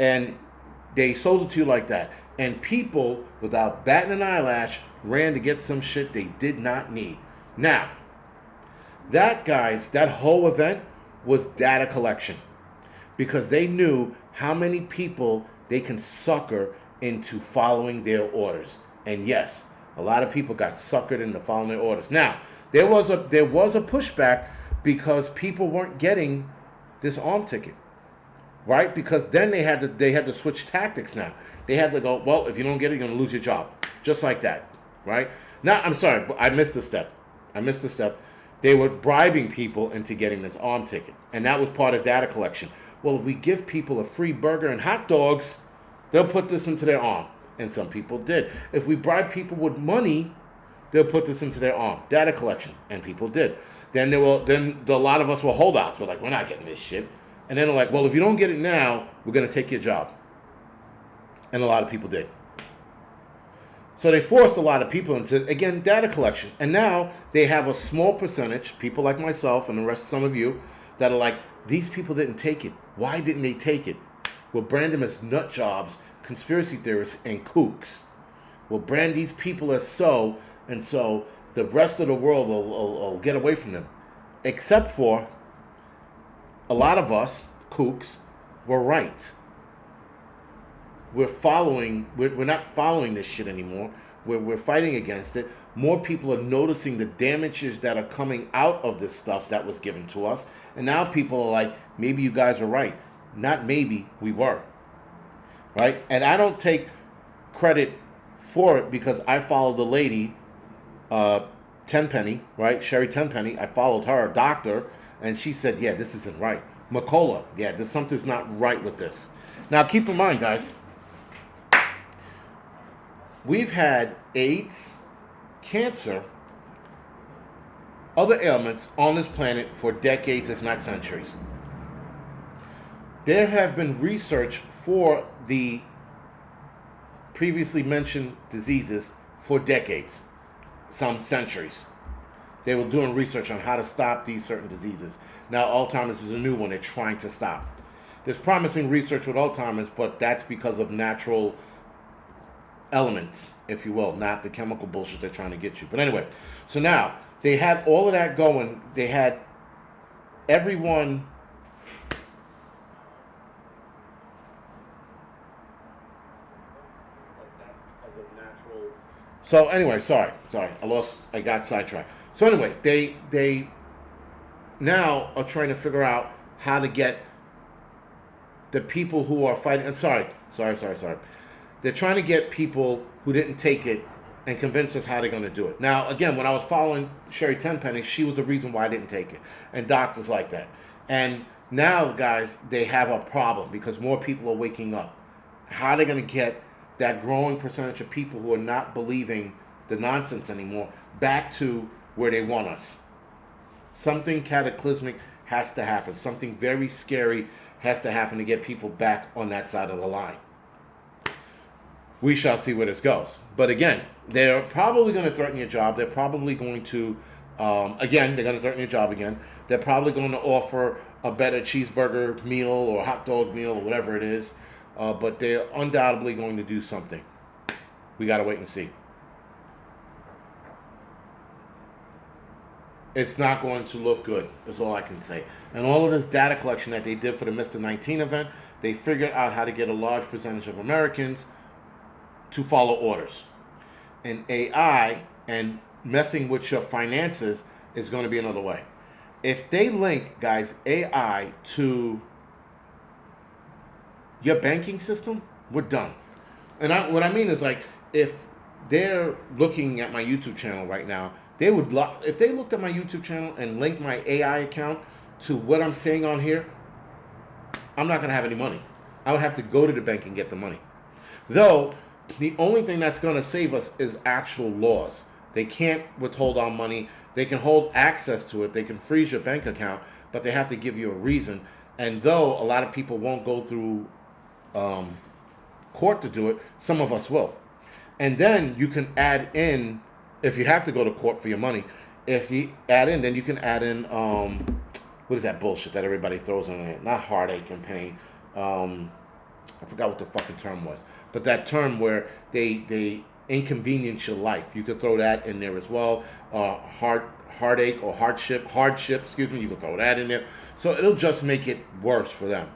And they sold it to you like that. And people, without batting an eyelash, ran to get some shit they did not need. Now, that, guys, that whole event was data collection. Because they knew how many people they can sucker into following their orders. And yes, a lot of people got suckered into following their orders. Now, there was a pushback because people weren't getting this arm ticket. Right? Because then they had to switch tactics now. They had to go, well, if you don't get it, you're going to lose your job. Just like that. Right? Now, I'm sorry, but I missed a step. They were bribing people into getting this arm ticket. And that was part of data collection. Well, if we give people a free burger and hot dogs, they'll put this into their arm. And some people did. If we bribe people with money, they'll put this into their arm. Data collection. And people did. Then a lot of us were holdouts. We're like, we're not getting this shit. And then they're like, well, if you don't get it now, we're going to take your job. And a lot of people did. So they forced a lot of people into, again, data collection. And now they have a small percentage, people like myself and the rest of some of you, that are like, these people didn't take it. Why didn't they take it? We'll brand them as nut jobs, conspiracy theorists, and kooks. We'll brand these people as so, and so the rest of the world will get away from them. Except for a lot of us, kooks, were right. We're not following this shit anymore. We're fighting against it. More people are noticing the damages that are coming out of this stuff that was given to us. And now people are like, maybe you guys are right. Not maybe, we were. Right? And I don't take credit for it because I followed the lady, Tenpenny, right? Sherry Tenpenny. I followed her, a doctor, and she said, yeah, this isn't right. McCullough, yeah, there's something's not right with this. Now, keep in mind, guys, we've had AIDS, cancer, other ailments on this planet for decades, if not centuries. There have been research for the previously mentioned diseases for decades, some centuries. They were doing research on how to stop these certain diseases. Now, Alzheimer's is a new one they're trying to stop. There's promising research with Alzheimer's, but that's because of natural elements, if you will, not the chemical bullshit they're trying to get you. But anyway, so now they had all of that going. They had everyone. So anyway, sorry, I got sidetracked. So anyway, they now are trying to figure out how to get the people who are fighting. And sorry. They're trying to get people who didn't take it and convince us how they're going to do it. Now, again, when I was following Sherry Tenpenny, she was the reason why I didn't take it, and doctors like that. And now, guys, they have a problem because more people are waking up. How are they going to get that growing percentage of people who are not believing the nonsense anymore back to where they want us? Something cataclysmic has to happen. Something very scary has to happen to get people back on that side of the line. We shall see where this goes. But again, they're probably going to threaten your job. They're probably going to, they're going to threaten your job again. They're probably going to offer a better cheeseburger meal or hot dog meal or whatever it is. But they're undoubtedly going to do something. We got to wait and see. It's not going to look good, is all I can say. And all of this data collection that they did for the Mr. 19 event, they figured out how to get a large percentage of Americans to follow orders. And AI and messing with your finances is going to be another way. If they link, guys, AI to your banking system, we're done. And what I mean is, like, if they're looking at my YouTube channel right now, they would if they looked at my YouTube channel and linked my AI account to what I'm saying on here, I'm not going to have any money. I would have to go to the bank and get the money. Though, the only thing that's going to save us is actual laws. They can't withhold our money. They can hold access to it. They can freeze your bank account, but they have to give you a reason. And though a lot of people won't go through court to do it, some of us will. And then you can add in, if you have to go to court for your money, if you add in, then you can add in, what is that bullshit that everybody throws in there? Not heartache and pain. I forgot what the fucking term was. But that term where they inconvenience your life. You could throw that in there as well. Heartache or hardship, you could throw that in there. So it'll just make it worse for them.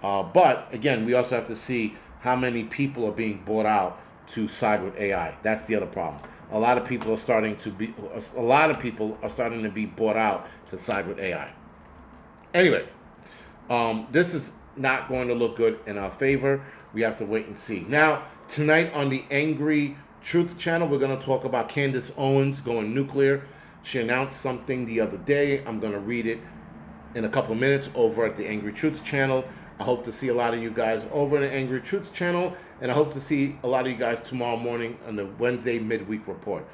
But again, we also have to see how many people are being bought out to side with AI. That's the other problem. A lot of people are starting to be bought out to side with AI. Anyway, this is not going to look good in our favor. We have to wait and see. Now, tonight on the Angry Truth channel, we're going to talk about Candace Owens going nuclear. She announced something the other day. I'm going to read it in a couple of minutes over at the Angry Truth channel. I hope to see a lot of you guys over in the Angry Truth channel, and I hope to see a lot of you guys tomorrow morning on the Wednesday midweek report.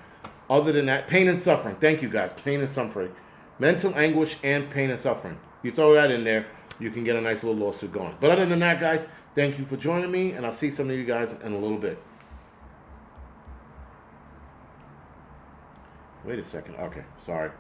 Other than that, pain and suffering. Thank you, guys. Pain and suffering. Mental anguish and pain and suffering. You throw that in there, you can get a nice little lawsuit going. But other than that, guys, thank you for joining me, and I'll see some of you guys in a little bit. Wait a second. Okay, sorry.